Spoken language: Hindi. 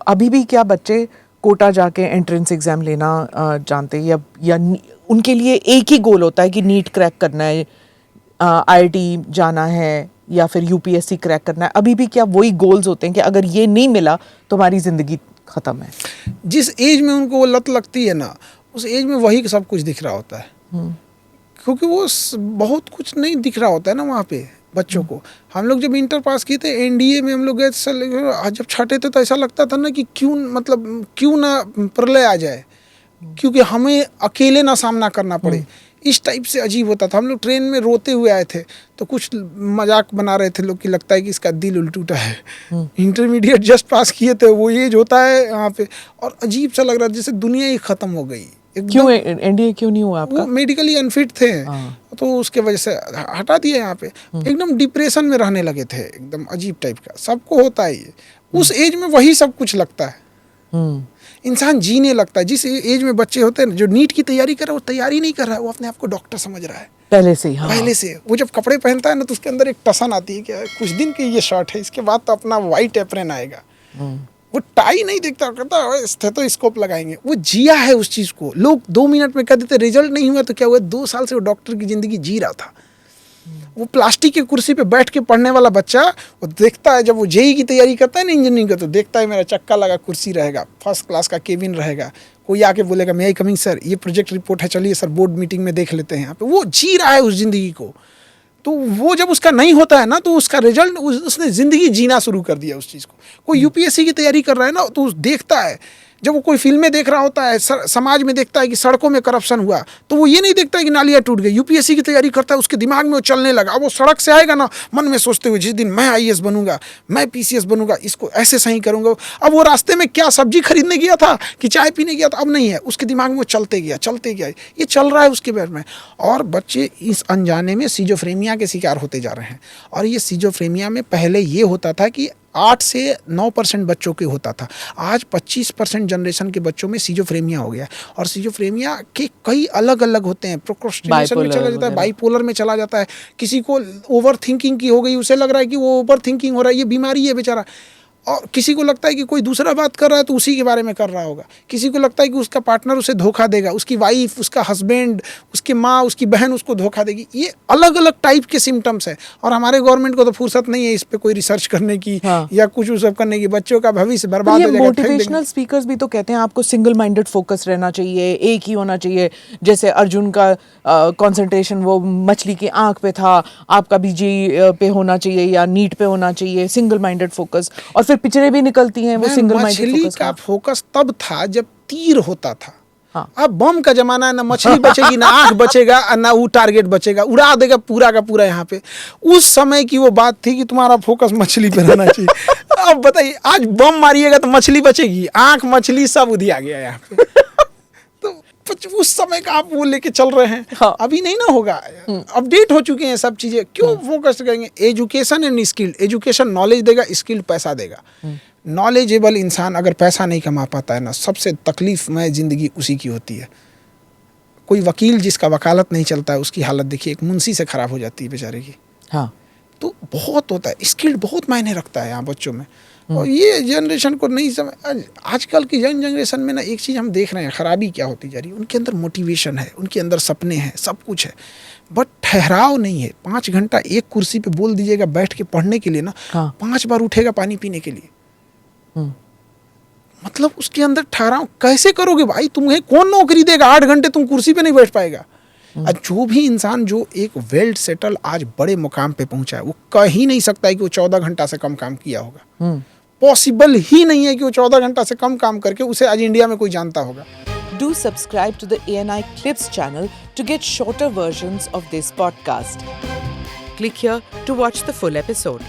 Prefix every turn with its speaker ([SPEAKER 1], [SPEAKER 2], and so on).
[SPEAKER 1] अभी भी क्या बच्चे कोटा जाके एंट्रेंस एग्जाम लेना जानते हैं, या उनके लिए एक ही गोल होता है कि नीट क्रैक करना है, IIT जाना है, या फिर UPSC क्रैक करना है? अभी भी क्या वही गोल्स होते हैं कि अगर ये नहीं मिला तो हमारी जिंदगी खत्म है?
[SPEAKER 2] जिस एज में उनको वो लत लगती है ना, उस एज में वही सब कुछ दिख रहा होता है, क्योंकि वो बहुत कुछ नहीं दिख रहा होता है ना वहाँ पे बच्चों को। हम लोग जब इंटर पास किए थे, NDA में हम लोग गए, जब छठे थे तो ऐसा लगता था ना कि क्यों ना प्रलय आ जाए, क्योंकि हमें अकेले ना सामना करना पड़े। इस टाइप से अजीब होता था। हम लोग ट्रेन में रोते हुए आए थे, तो कुछ मजाक बना रहे थे लोग कि लगता है कि इसका दिल उल टूटा है। इंटरमीडिएट जस्ट पास किए थे, वो एज होता है यहाँ पे, और अजीब सा लग रहा था जैसे दुनिया ही खत्म हो गई।
[SPEAKER 1] क्यों NDA क्यों नहीं हुआ आपका?
[SPEAKER 2] वो मेडिकली अनफिट थे, तो उसके वजह से हटा दिया यहाँ पे। एकदम डिप्रेशन में रहने लगे थे, एकदम अजीब टाइप का। सबको होता है ये, उस एज में वही सब कुछ लगता है। इंसान जीने लगता है। जिस एज में बच्चे होते हैं जो नीट की तैयारी कर रहा है, वो तैयारी नहीं कर रहा है, वो अपने आप को डॉक्टर समझ रहा है
[SPEAKER 1] पहले से। हाँ।
[SPEAKER 2] पहले से वो जब कपड़े पहनता है ना, तो उसके अंदर एक टसन आती है कि कुछ दिन की ये शर्ट है, इसके बाद तो अपना वाइट एप्रन आएगा। वो टाई नहीं देखता, कहता स्टेथोस्कोप लगाएंगे। वो जिया है उस चीज़ को। लोग 2 मिनट में कह देते रिजल्ट नहीं हुआ तो क्या हुआ, 2 साल से वो डॉक्टर की ज़िंदगी जी रहा था। वो प्लास्टिक की कुर्सी पे बैठ के पढ़ने वाला बच्चा, वो देखता है जब वो JEE की तैयारी करता है ना, इंजीनियरिंग का, तो देखता है मेरा चक्का लगा कुर्सी रहेगा, फर्स्ट क्लास का केबिन रहेगा, कोई आके बोलेगा मे आई कमिंग सर, ये प्रोजेक्ट रिपोर्ट है, चलिए सर बोर्ड मीटिंग में देख लेते हैं यहाँ पे। वो जी रहा है उस ज़िंदगी को। तो वो जब उसका नहीं होता है ना, तो उसका रिजल्ट, उसने ज़िंदगी जीना शुरू कर दिया उस चीज़ को। कोई UPSC की तैयारी कर रहा है ना, तो देखता है, जब वो कोई फिल्में देख रहा होता है, समाज में देखता है कि सड़कों में करप्शन हुआ, तो वो ये नहीं देखता है कि नालियाँ टूट गई। UPSC की तैयारी करता है, उसके दिमाग में वो चलने लगा। अब वो सड़क से आएगा ना, मन में सोचते हुए जिस दिन मैं IAS बनूंगा, मैं PCS बनूंगा, इसको ऐसे सही करूंगा। अब वो रास्ते में क्या सब्जी खरीदने गया था कि चाय पीने गया था, अब नहीं है। उसके दिमाग में वो चलते गया, ये चल रहा है उसके बारे में। और बच्चे इस अनजाने में सिजोफ्रेनिया के शिकार होते जा रहे हैं। और ये सिजोफ्रेनिया में पहले ये होता था कि 8 से 9% बच्चों के होता था, आज 25% जनरेशन के बच्चों में सिजोफ्रेनिया हो गया। और सिजोफ्रेनिया के कई अलग अलग होते हैं। प्रोक्रेस्टिनेशन में चला जाता है, बाइपोलर में चला जाता है, किसी को ओवर थिंकिंग की हो गई, उसे लग रहा है कि वो ओवर थिंकिंग हो रहा है, ये बीमारी है बेचारा। और किसी को लगता है कि कोई दूसरा बात कर रहा है तो उसी के बारे में कर रहा होगा। किसी को लगता है कि उसका पार्टनर उसे धोखा देगा, उसकी वाइफ, उसका हस्बैंड, उसकी माँ, उसकी बहन उसको धोखा देगी। ये अलग अलग टाइप के सिम्टम्स है। और हमारे गवर्नमेंट को तो फुर्सत नहीं है इस पे कोई रिसर्च करने की। हाँ। या कुछ सब करने की। बच्चों का भविष्य बर्बाद हो जाएगा।
[SPEAKER 1] मोटिवेशनल स्पीकर्स भी तो कहते हैं आपको सिंगल माइंडेड फोकस रहना चाहिए, एक ही होना चाहिए। जैसे अर्जुन का कॉन्सेंट्रेशन वो मछली की आंख पे था, आपका भी JEE पे होना चाहिए या नीट पे होना चाहिए, सिंगल माइंडेड फोकस। और फिर पिक्चरें भी निकलती हैं वो सिंगल माइंडेड फोकस
[SPEAKER 2] का फोकस तब था जब तीर होता था। हाँ। अब बम का जमाना है, ना मछली बचेगी, ना आंख बचेगा, ना वो टारगेट बचेगा, उड़ा देगा पूरा का पूरा यहाँ पे। उस समय की वो बात थी कि तुम्हारा फोकस मछली पे रहना चाहिए। अब बताइए, आज बम मारिएगा तो मछली बचेगी, आंख मछली सब उधिया गया यहाँ पे। तो उस समय का आप वो लेके चल रहे हैं। हाँ। अभी नहीं ना होगा, अपडेट हो चुके हैं सब चीजें। क्यों फोकस करेंगे? Education and skill. Education knowledge देगा, स्किल पैसा देगा। नॉलेजेबल इंसान अगर पैसा नहीं कमा पाता है ना, सबसे तकलीफमय जिंदगी उसी की होती है। कोई वकील जिसका वकालत नहीं चलता है, उसकी हालत देखिए, एक मुंशी से खराब हो जाती है बेचारे की। हाँ। तो बहुत होता है, स्किल बहुत मायने रखता है यहाँ बच्चों में। और ये जनरेशन को नहीं समझ। आजकल की यंग जनरेशन में ना एक चीज़ हम देख रहे हैं, खराबी क्या होती जा रही है। उनके अंदर मोटिवेशन है, उनके अंदर सपने हैं, सब कुछ है, बट ठहराव नहीं है। 5 घंटा एक कुर्सी पे बोल दीजिएगा बैठ के पढ़ने के लिए ना, 5 बार उठेगा पानी पीने के लिए। मतलब उसके अंदर ठहराव कैसे करोगे भाई? तुम्हें कौन नौकरी देगा? 8 घंटे तुम कुर्सी पे नहीं बैठ पाएगा। जो भी इंसान जो एक वेल सेटल आज बड़े मुकाम पे पहुंचा है, वो कह ही नहीं सकता है कि वो 14 घंटा से कम काम किया होगा। पॉसिबल ही नहीं है कि वो 14 घंटा से कम काम करके उसे आज इंडिया में कोई जानता होगा।
[SPEAKER 1] Do subscribe to the ANI Clips channel to get shorter versions of this podcast. Click here to watch the full episode.